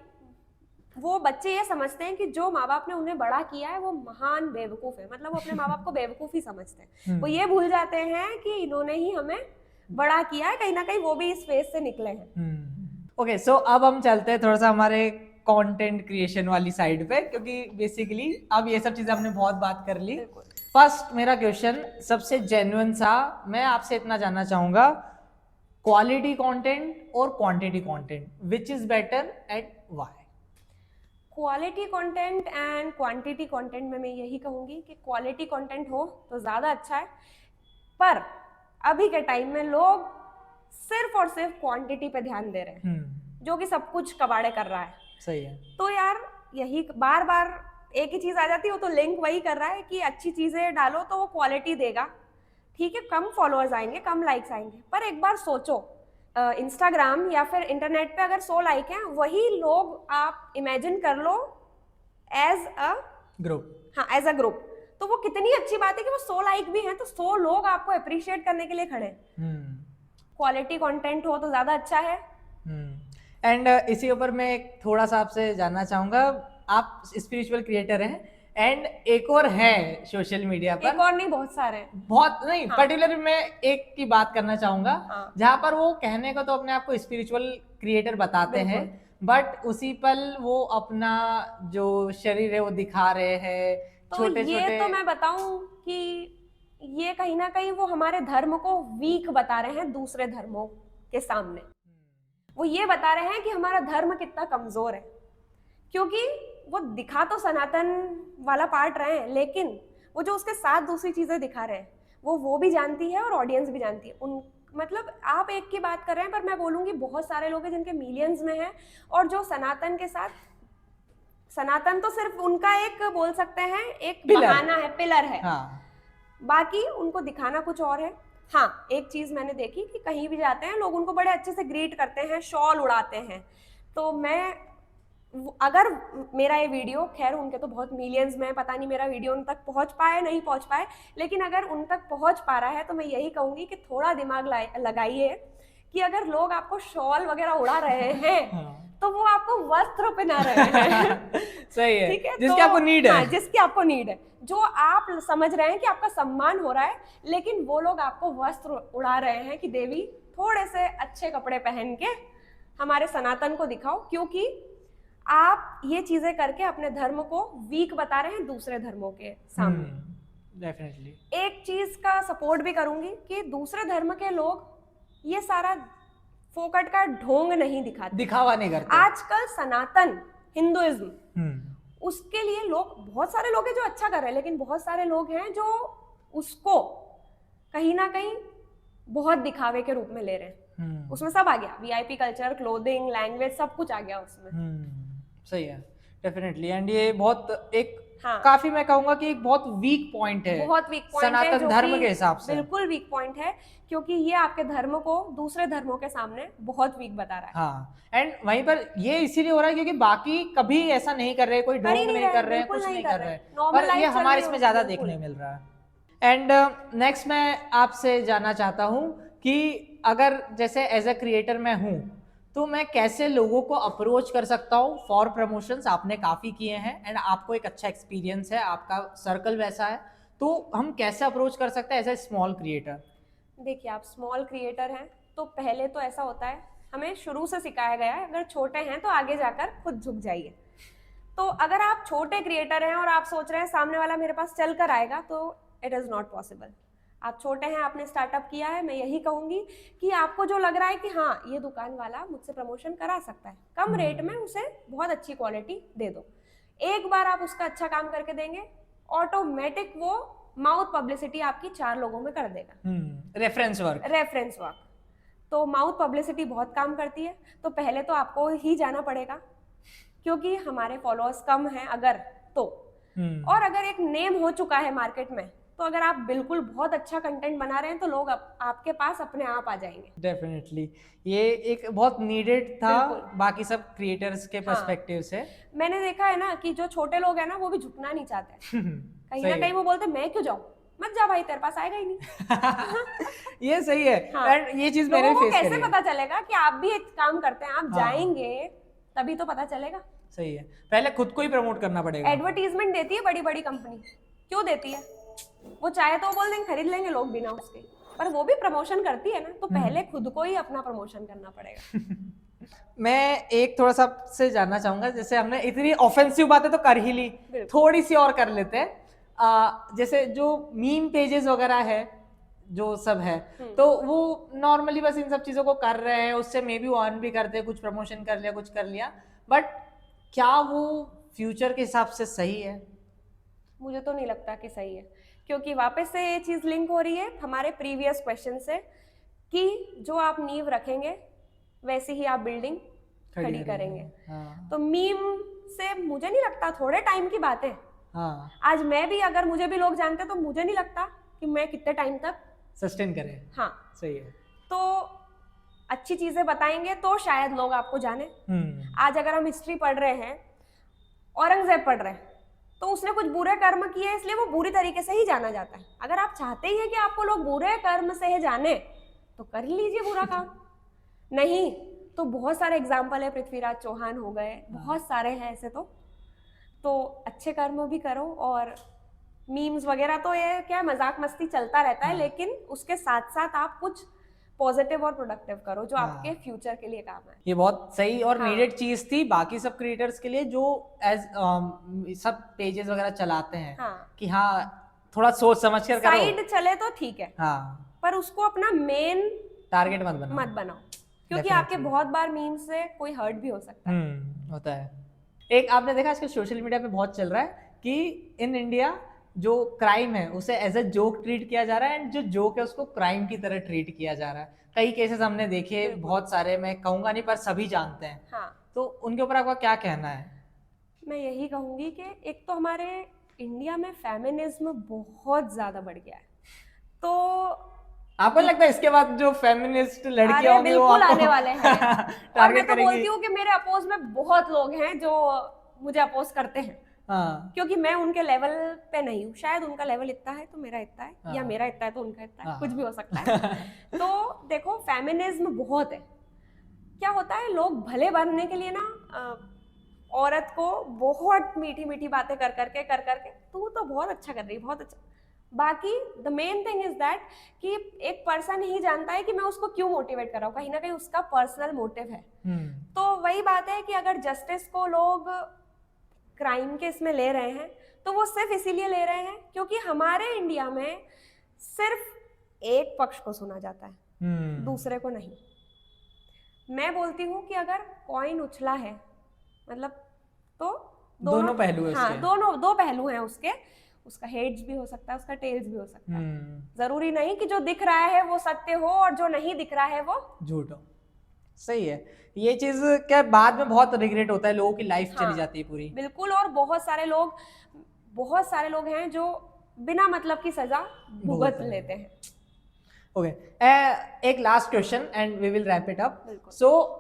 वो बच्चे ये समझते हैं कि जो माँ बाप ने उन्हें बड़ा किया है वो महान बेवकूफ है, मतलब वो अपने माँ बाप को बेवकूफ ही समझते हैं। वो ये भूल जाते हैं कि इन्होंने ही हमें बड़ा किया है, कहीं ना कहीं वो भी इस फेज से निकले हैं। ओके, सो अब हम चलते हैं थोड़ा सा हमारे कंटेंट क्रिएशन वाली साइड पे, क्योंकि बेसिकली अब ये सब चीजें हमने बहुत बात कर ली। फर्स्ट मेरा क्वेश्चन सबसे जेन्युइन सा, मैं आपसे इतना जानना चाहूंगा, क्वालिटी कंटेंट और quantity content, which is better and why? Quality content and quantity content में मैं यही कहूँगी कि क्वालिटी कंटेंट हो तो ज़्यादा अच्छा है, पर अभी के टाइम में लोग सिर्फ और सिर्फ क्वांटिटी पे ध्यान दे रहे हैं, जो कि सब कुछ कबाड़े कर रहा है। सही है। तो यार यही बार बार एक ही चीज़ आ जाती है, वो तो लिंक वही कर रहा है कि अच्छी चीज़ें डालो तो वो क्वालिटी देगा, ठीक है, कम फॉलोअर्स आएंगे, कम लाइक्स आएंगे, पर एक बार सोचो, इंस्टाग्राम या फिर इंटरनेट पे अगर 100 लाइक हैं, वही लोग आप इमेजिन कर लो एज अ ग्रुप। हाँ, एज अ ग्रुप, तो वो कितनी अच्छी बात है कि वो 100 लाइक भी हैं तो 100 लोग आपको अप्रिशिएट करने के लिए खड़े हैं। क्वालिटी कंटेंट हो तो ज़्यादा अच्छा है। एंड इसी ऊपर मैं थोड़ा सा आपसे जानना चाहूँगा, आप स्पिरिचुअल क्रिएटर हैं एंड एक और है सोशल मीडिया पर, एक और नहीं बहुत सारे हैं, बहुत नहीं, हाँ। पर्टिकुलर मैं एक की बात करना चाहूंगा, हाँ। जहां पर वो कहने को तो अपने आप को स्पिरिचुअल क्रिएटर बताते हैं, बट उसी पल वो अपना जो शरीर है वो दिखा रहे हैं, तो छोटे ये छोटे। तो मैं बताऊं कि ये कहीं ना कहीं वो हमारे धर्म को वीक बता रहे हैं दूसरे धर्मों के सामने। वो ये बता रहे हैं कि हमारा धर्म कितना कमजोर है, क्योंकि वो दिखा तो सनातन वाला पार्ट रहे हैं, लेकिन वो जो उसके साथ दूसरी चीजें दिखा रहे हैं वो भी जानती है और ऑडियंस भी जानती है। उन मतलब आप एक की बात कर रहे हैं, पर मैं बोलूंगी बहुत सारे लोग हैं जिनके मिलियंस में हैं, और जो सनातन के साथ, सनातन तो सिर्फ उनका एक बोल सकते हैं एक बहाना है, पिलर है, हाँ। बाकी उनको दिखाना कुछ और है। हाँ, एक चीज मैंने देखी कि कहीं भी जाते हैं लोग उनको बड़े अच्छे से ग्रीट करते हैं, शॉल उड़ाते हैं, तो मैं, अगर मेरा ये वीडियो, खैर उनके तो बहुत मिलियंस में, पता नहीं मेरा वीडियो उन तक पहुंच पाए नहीं पहुंच पाए, लेकिन अगर उन तक पहुंच पा रहा है तो मैं यही कहूंगी कि थोड़ा दिमाग लगाइए कि अगर लोग आपको शॉल वगैरह उड़ा रहे हैं तो वो आपको वस्त्र पहना रहे हैं। सही है, ठीक है, जिसकी आपको नीड है। हाँ, जिसकी आपको नीड है, जो आप समझ रहे हैं कि आपका सम्मान हो रहा है, लेकिन वो लोग आपको वस्त्र उड़ा रहे हैं कि देवी थोड़े से अच्छे कपड़े पहन के हमारे सनातन को दिखाओ, क्योंकि आप ये चीजें करके अपने धर्म को वीक बता रहे हैं दूसरे धर्मों के सामने। डेफिनेटली एक चीज का सपोर्ट भी करूंगी कि दूसरे धर्म के लोग ये सारा फोकट का ढोंग नहीं दिखाते, दिखावा नहीं करते। आजकल सनातन हिंदुइज्म उसके लिए लोग, बहुत सारे लोग हैं जो अच्छा कर रहे हैं, लेकिन बहुत सारे लोग हैं जो उसको कहीं ना कहीं बहुत दिखावे के रूप में ले रहे हैं। उसमें सब आ गया, वीआईपी कल्चर, क्लोथिंग, लैंग्वेज, सब कुछ आ गया उसमें। सही है, डेफिनेटली। एंड ये बहुत एक हाँ, काफी, मैं कहूंगा कि एक बहुत वीक पॉइंट है, बहुत वीक पॉइंट है, सनातन जो धर्म कि के हिसाब से बिल्कुल वीक पॉइंट है, क्योंकि ये आपके धर्म को दूसरे धर्मों के सामने बहुत वीक बता रहा है। हाँ, एंड वहीं पर ये इसीलिए हो रहा है क्योंकि बाकी कभी ऐसा नहीं कर रहे, कोई कर ही ढोंग नहीं नहीं कर रहे, रहे हैं, बिल्कुल कुछ नहीं कर रहे, नॉर्मल पर लाइफ ये चल हमारे रही है इसमें उनकी, ज्यादा बिल्कुल। देखने मिल रहा है। एंड नेक्स्ट मैं आपसे जानना चाहता हूँ कि अगर जैसे एज अ क्रिएटर मैं हूँ, तो मैं कैसे लोगों को अप्रोच कर सकता हूँ फॉर प्रमोशंस? आपने काफ़ी किए हैं एंड आपको एक अच्छा एक्सपीरियंस है, आपका सर्कल वैसा है, तो हम कैसे अप्रोच कर सकते हैं एज ए स्मॉल क्रिएटर? देखिए, आप स्मॉल क्रिएटर हैं तो पहले तो ऐसा होता है, हमें शुरू से सिखाया गया है, अगर छोटे हैं तो आगे जाकर खुद झुक जाइए। तो अगर आप छोटे क्रिएटर हैं और आप सोच रहे हैं सामने वाला मेरे पास चल कर आएगा, तो इट इज़ नॉट पॉसिबल। आप छोटे हैं, आपने स्टार्टअप किया है, मैं यही कहूँगी कि आपको जो लग रहा है कि हाँ, ये दुकान वाला मुझसे प्रमोशन करा सकता है, कम रेट में उसे बहुत अच्छी क्वालिटी दे दो। एक बार आप उसका अच्छा काम करके देंगे, ऑटोमेटिक वो माउथ पब्लिसिटी आपकी 4 लोगों में कर देगा। रेफरेंस वर्क, तो माउथ पब्लिसिटी बहुत काम करती है। तो पहले तो आपको ही जाना पड़ेगा, क्योंकि हमारे फॉलोअर्स कम हैं अगर तो, और अगर एक नेम हो चुका है मार्केट में, तो अगर आप बिल्कुल बहुत अच्छा कंटेंट बना रहे हैं तो लोग आपके पास अपने आप आ जाएंगे। डेफिनेटली, ये एक बहुत नीडेड था बाकी सब क्रिएटर्स के पर्सपेक्टिव से। मैंने देखा है ना कि जो छोटे लोग हैं ना, वो भी झुकना नहीं चाहते, कहीं ना कहीं वो बोलते मैं क्यों जाऊं, मत जा भाई, तेरे पास आएगा ही नहीं। ये सही है। एंड ये चीज मैंने फेस करी है। कैसे पता चलेगा कि आप भी एक काम करते हैं, आप जाएंगे तभी तो पता चलेगा। सही है, पहले खुद को ही प्रमोट करना पड़ेगा। एडवर्टीजमेंट देती है बड़ी बड़ी कंपनी, क्यों देती है? वो चाहे तो बोल देंगे खरीद लेंगे लोग बिना उसके, पर वो भी प्रमोशन करती है ना, तो पहले खुद को ही अपना प्रमोशन करना पड़ेगा। मैं एक थोड़ा सा आपसे जानना चाहूंगा, जैसे हमने इतनी ऑफेंसिव बातें तो कर ही ली, थोड़ी सी और कर लेते हैं। जैसे जो मीम पेजेस वगैरह है, जो सब है, तो वो नॉर्मली बस इन सब चीजों को कर रहे हैं, उससे मे बी वो अर्न भी करते हैं, कुछ प्रमोशन कर लिया, कुछ कर लिया, बट क्या वो फ्यूचर के हिसाब से सही है? मुझे तो नहीं लगता कि सही है, क्योंकि वापस से ये चीज लिंक हो रही है हमारे प्रीवियस क्वेश्चन से, कि जो आप नींव रखेंगे वैसे ही आप बिल्डिंग खड़ी करेंगे। तो मीम से मुझे नहीं लगता, थोड़े टाइम की बात है। आज मैं भी, अगर मुझे भी लोग जानते तो मुझे नहीं लगता कि मैं कितने टाइम तक सस्टेन करें। हाँ, सही है। तो अच्छी चीजें बताएंगे तो शायद लोग आपको जाने। आज अगर हम हिस्ट्री पढ़ रहे हैं, औरंगजेब पढ़ रहे हैं, तो उसने कुछ बुरे कर्म किए इसलिए वो बुरी तरीके से ही जाना जाता है। अगर आप चाहते ही हैं कि आपको लोग बुरे कर्म से ही जाने, तो कर लीजिए बुरा काम। नहीं तो बहुत सारे एग्जाम्पल है, पृथ्वीराज चौहान हो गए, बहुत सारे हैं ऐसे। तो अच्छे कर्म भी करो, और मीम्स वगैरह तो ये क्या मजाक मस्ती चलता रहता है, लेकिन उसके साथ साथ आप कुछ पॉजिटिव और प्रोडक्टिव करो जो आपके फ्यूचर के लिए काम है। ये बहुत सही और नीडेड चीज थी बाकी सब क्रिएटर्स के लिए, जो एज सब पेजेस वगैरह चलाते हैं, कि हाँ थोड़ा सोच समझ कर करो, साइड चले तो ठीक है, पर उसको अपना मेन टारगेट मत बनाओ, क्योंकि आपके बहुत बार मीम से कोई हर्ट भी हो सकता है। होता है। एक आपने देखा आजकल सोशल मीडिया पे बहुत चल रहा है कि इन इंडिया जो क्राइम है उसे एज अ जोक ट्रीट किया जा रहा है, एंड जो जोक है उसको क्राइम की तरह ट्रीट किया जा रहा है। कई केसेस हमने देखे, बहुत सारे, मैं कहूंगा नहीं पर सभी जानते हैं। तो उनके ऊपर आपका क्या कहना है? मैं यही कहूंगी कि एक तो हमारे इंडिया में फेमिनिज्म बहुत ज्यादा बढ़ गया है, तो आपको लगता है इसके बाद जो फेमिनिस्ट लड़कियां होंगी वो बिल्कुल आने वाले हैं। और मैं तो करेंगी? बोलती हूँ कि मेरे अपोज में बहुत लोग हैं जो मुझे अपोज करते हैं, क्योंकि मैं उनके लेवल पे नहीं हूँ। शायद उनका लेवल इतना है तो मेरा इतना है, या मेरा इतना है तो उनका इतना है, कुछ भी हो सकता है। तो देखो, फेमिनिज्म बहुत है। क्या होता है, लोग भले बनने के लिए ना औरत को बहुत मीठी मीठी बातें कर करके तू तो बहुत अच्छा कर रही है, बहुत अच्छा। बाकी the main thing is that कि एक पर्सन ही जानता है कि मैं उसको क्यों मोटिवेट कर रहा हूँ, कहीं ना कहीं उसका पर्सनल मोटिव है। तो वही बात है कि अगर जस्टिस को लोग क्राइम के इसमें ले रहे हैं, तो वो सिर्फ इसीलिए ले रहे हैं क्योंकि हमारे इंडिया में सिर्फ एक पक्ष को सुना जाता है, दूसरे को नहीं। मैं बोलती हूँ कि अगर कॉइन उछला है, मतलब तो दोनों पहलू है हाँ, उसके। दो पहलू हैं उसके। उसका हेड्स भी हो सकता है, उसका टेल्स भी हो सकता है। जरूरी नहीं कि जो दिख रहा है वो सत्य हो और जो नहीं दिख रहा है वो झूठ हो। सही है। ये चीज क्या बाद में बहुत रिग्रेट होता है, लोगों की लाइफ चली जाती है पूरी। बिल्कुल। और बहुत सारे लोग हैं जो बिना मतलब की सजा भुगत लेते हैं। ओके, एक last question and we will wrap it up. बिल्कुल। सो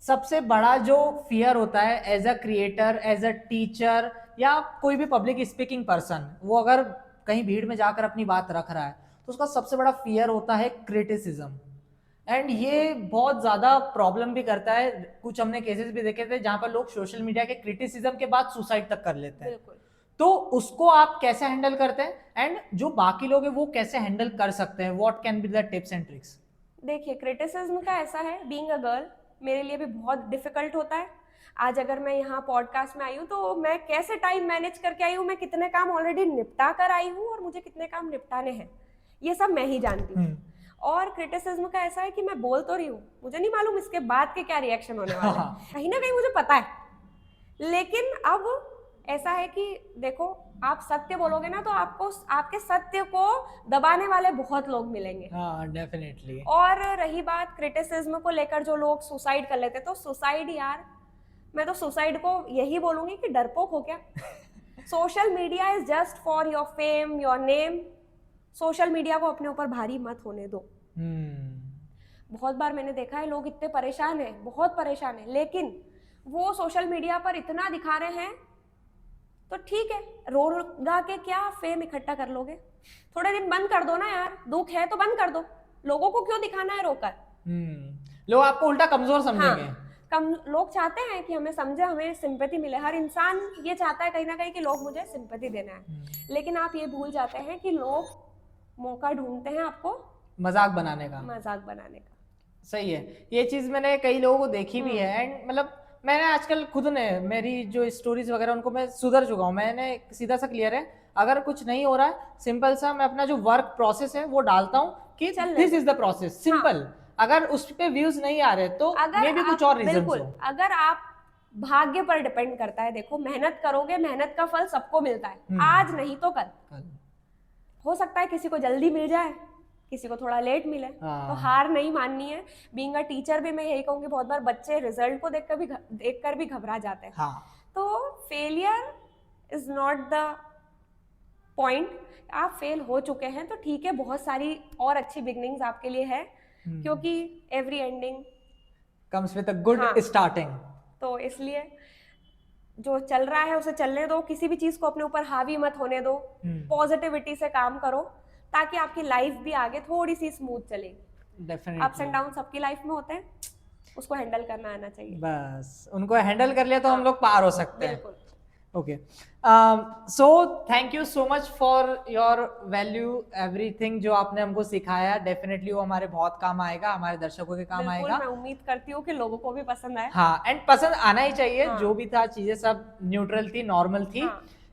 सबसे बड़ा जो फियर होता है as a creator, as a teacher या कोई भी पब्लिक स्पीकिंग पर्सन, वो अगर कहीं भीड़ में जाकर अपनी बात रख रहा है तो उसका सबसे बड़ा फियर होता है क्रिटिसिज्म। एंड ये बहुत ज्यादा प्रॉब्लम भी करता है। कुछ हमने केसेस भी देखे थे जहां पर लोग सोशल मीडिया के क्रिटिसिज्म के बाद सुसाइड तक कर लेते हैं। बिल्कुल। तो उसको आप कैसे हैंडल करते हैं, एंड जो बाकी लोग हैं वो कैसे हैंडल कर सकते हैं? What can be the tips and tricks? देखिए, क्रिटिसिज्म का ऐसा है, बीइंग अ गर्ल मेरे लिए भी बहुत डिफिकल्ट होता है। आज अगर मैं यहाँ पॉडकास्ट में आई हूँ तो मैं कैसे टाइम मैनेज करके आई हूँ, मैं कितने काम ऑलरेडी निपटा कर आई हूँ और मुझे कितने काम निपटाने हैं, ये सब मैं ही जानती हूँ। और क्रिटिसिज्म का ऐसा है कि मैं बोल तो रही हूँ, मुझे नहीं मालूम इसके बाद के क्या रिएक्शन होने वाला है। कहीं ना कहीं मुझे पता है, लेकिन अब ऐसा है कि देखो, आप सत्य बोलोगे ना तो आपको आपके सत्य को दबाने वाले बहुत लोग मिलेंगे। हाँ, डेफिनेटली। और रही बात क्रिटिसिज्म को लेकर, जो लोग सुसाइड कर लेते, तो सुसाइड यार, मैं तो सुसाइड को यही बोलूंगी कि डरपोक हो क्या। Social media is just for your fame, your name. Social media को अपने ऊपर भारी मत होने दो। बहुत बार मैंने देखा है लोग इतने परेशान हैं, बहुत परेशान हैं, लेकिन वो सोशल मीडिया पर इतना दिखा रहे हैं, तो ठीक है, रो गा के क्या फेम इकट्ठा कर लोगे? थोड़े दिन बंद कर दो ना यार, दुख है तो बंद कर दो, लोगों को क्यों दिखाना है रोकर? लोग आपको उल्टा कमजोर समझेंगे। लोग चाहते हैं कि हमें समझे, हमें सिंपैथी मिले। हर इंसान ये चाहता है कहीं ना कहीं कि लोग मुझे सिंपैथी देना है, लेकिन आप ये भूल जाते हैं कि लोग मौका ढूंढते हैं आपको मजाक बनाने का। सही है, ये चीज मैंने कई लोगों को देखी भी है। एंड मतलब मैंने आजकल खुद ने, मेरी जो स्टोरीज वगैरह उनको मैं सुधर चुका हूँ। मैंने सीधा सा क्लियर है, अगर कुछ नहीं हो रहा है, सिंपल सा मैं अपना जो वर्क प्रोसेस है वो डालता हूँ कि this is the process, simple. अगर उस पे व्यूज नहीं आ रहे तो मे भी कुछ और रीजन हो। अगर आप भाग्य पर डिपेंड करता है, देखो, मेहनत करोगे, मेहनत का फल सबको मिलता है, आज नहीं तो कल। हो सकता है किसी को जल्दी मिल जाए, किसी को थोड़ा लेट मिले, तो हार नहीं माननी है। बीइंग अ टीचर भी मैं यही कहूंगी, बहुत बार बच्चे रिजल्ट को देखकर भी घबरा जाते हैं। तो failure is not the point. आप फेल हो चुके हैं तो ठीक है, बहुत सारी और अच्छी बिगनिंग्स आपके लिए है, क्योंकि every ending comes with a good starting. तो इसलिए जो चल रहा है उसे चलने दो, किसी भी चीज को अपने ऊपर हावी मत होने दो, पॉजिटिविटी से काम करो, ताकि आपकी लाइफ भी आगे थोड़ी सी स्मूथ चलेगी। अप्स एंड डाउन सबकी लाइफ में होते हैं, उसको हैंडल करना आना चाहिए। बस उनको हैंडल कर लिया तो हम लोग पार हो सकते हैं। बिल्कुल। Okay, so thank you so much for your value everything जो आपने हमको सिखाया। डेफिनेटली वो हमारे बहुत काम आएगा, हमारे दर्शकों के काम आएगा। मैं उम्मीद करती हूँ कि लोगों को भी पसंद आए। हाँ, एंड पसंद आना ही चाहिए। जो भी था चीजें सब न्यूट्रल थी, नॉर्मल थी।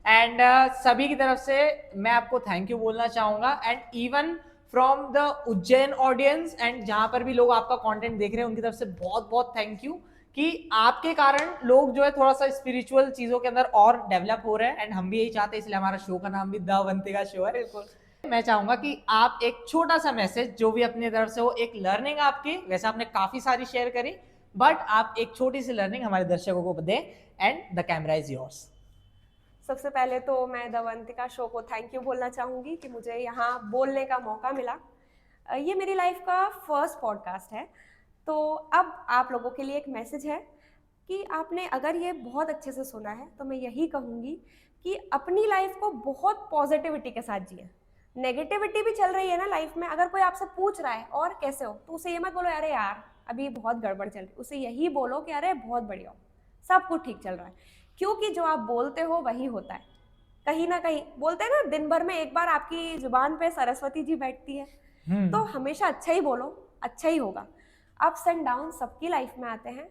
एंड सभी की तरफ से मैं आपको थैंक यू बोलना चाहूंगा। And even from the Ujjain audience, and जहां पर भी लोग आपका कंटेंट देख रहे हैं, उनकी तरफ से बहुत बहुत थैंक यू कि आपके कारण लोग जो है थोड़ा सा स्पिरिचुअल चीजों के अंदर और डेवलप हो रहे हैं। एंड हम भी यही चाहते हैं, इसलिए हमारा शो का नाम भी द अवंतिका शो है। बिल्कुल। मैं चाहूंगा कि आप एक छोटा सा मैसेज, जो भी अपनी तरफ से हो, एक लर्निंग आपकी, वैसे आपने काफी सारी शेयर करी, बट आप एक छोटी सी लर्निंग हमारे दर्शकों को दें। And the camera is yours. सबसे पहले तो मैं द अवंतिका शो को थैंक यू बोलना चाहूँगी कि मुझे यहाँ बोलने का मौका मिला। ये मेरी लाइफ का फर्स्ट पॉडकास्ट है, तो अब आप लोगों के लिए एक मैसेज है कि आपने अगर ये बहुत अच्छे से सुना है तो मैं यही कहूँगी कि अपनी लाइफ को बहुत पॉजिटिविटी के साथ जिए। नेगेटिविटी भी चल रही है ना लाइफ में, अगर कोई आपसे पूछ रहा है और कैसे हो, तो उसे ये मत बोलो अरे यार अभी बहुत गड़बड़ चल रही, उसे यही बोलो कि अरे बहुत बढ़िया हो, सब कुछ ठीक चल रहा है। क्योंकि जो आप बोलते हो वही होता है। कहीं ना कहीं बोलते हैं ना, दिन भर में एक बार आपकी जुबान पे सरस्वती जी बैठती है, तो हमेशा अच्छा ही बोलो, अच्छा ही होगा। अप्स एंड डाउन सबकी लाइफ में आते हैं,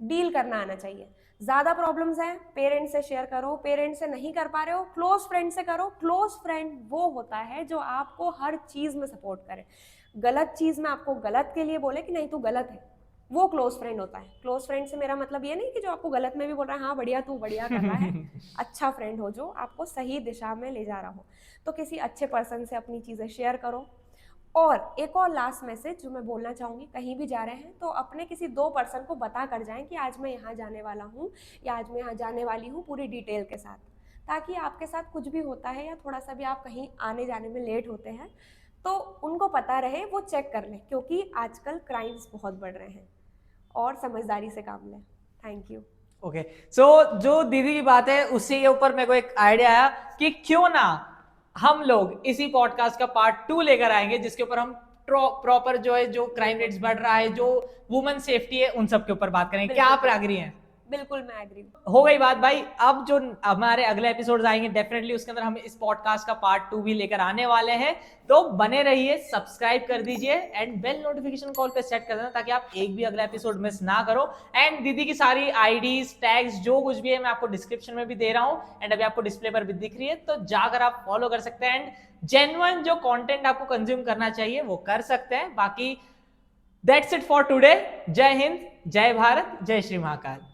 डील करना आना चाहिए। ज्यादा प्रॉब्लम्स हैं, पेरेंट्स से शेयर करो, पेरेंट्स से नहीं कर पा रहे हो, क्लोज फ्रेंड से करो। क्लोज फ्रेंड वो होता है जो आपको हर चीज में सपोर्ट करे, गलत चीज में आपको गलत के लिए बोले कि नहीं तू गलत है, वो क्लोज फ्रेंड होता है। क्लोज फ्रेंड से मेरा मतलब ये नहीं कि जो आपको गलत में भी बोल रहा है, हाँ बढ़िया तू बढ़िया कर रहा है, अच्छा फ्रेंड हो जो आपको सही दिशा में ले जा रहा हो। तो किसी अच्छे पर्सन से अपनी चीज़ें शेयर करो। और एक और लास्ट मैसेज जो मैं बोलना चाहूँगी, कहीं भी जा रहे हैं तो अपने किसी 2 पर्सन को बता कर जाएं कि आज मैं यहाँ जाने वाला हूँ या आज मैं यहाँ जाने वाली हूँ, पूरी डिटेल के साथ, ताकि आपके साथ कुछ भी होता है या थोड़ा सा भी आप कहीं आने जाने में लेट होते हैं तो उनको पता रहे, वो चेक कर लें, क्योंकि आजकल क्राइम्स बहुत बढ़ रहे हैं। और समझदारी से काम लें। Thank you. ओके, सो जो दीदी की बात है उसी के ऊपर मेरे को एक आइडिया आया कि क्यों ना हम लोग इसी पॉडकास्ट का पार्ट 2 लेकर आएंगे, जिसके ऊपर हम प्रॉपर जो है, जो क्राइम रेट्स बढ़ रहा है, जो वुमेन सेफ्टी है, उन सब के ऊपर बात करेंगे। क्या आप एग्री हैं? बिल्कुल मैं एग्री। हो गई बात भाई। अब जो हमारे अगले एपिसोड्स आएंगे डेफिनेटली उसके अंदर हम इस पॉडकास्ट का पार्ट 2 भी लेकर आने वाले हैं। तो बने रहिए, सब्सक्राइब कर दीजिए एंड बेल नोटिफिकेशन कॉल पे सेट कर देना ताकि आप एक भी अगला एपिसोड मिस ना करो। एंड दीदी की सारी आईडीज, टैग्स, जो कुछ भी है मैं आपको डिस्क्रिप्शन में भी दे रहा हूँ एंड अभी आपको डिस्प्ले पर भी दिख रही है, तो जाकर आप फॉलो कर सकते हैं एंड जेन्युइन जो कंटेंट आपको कंज्यूम करना चाहिए वो कर सकते हैं। बाकी दैट्स इट फॉर टुडे। जय हिंद, जय भारत, जय श्री महाकाल।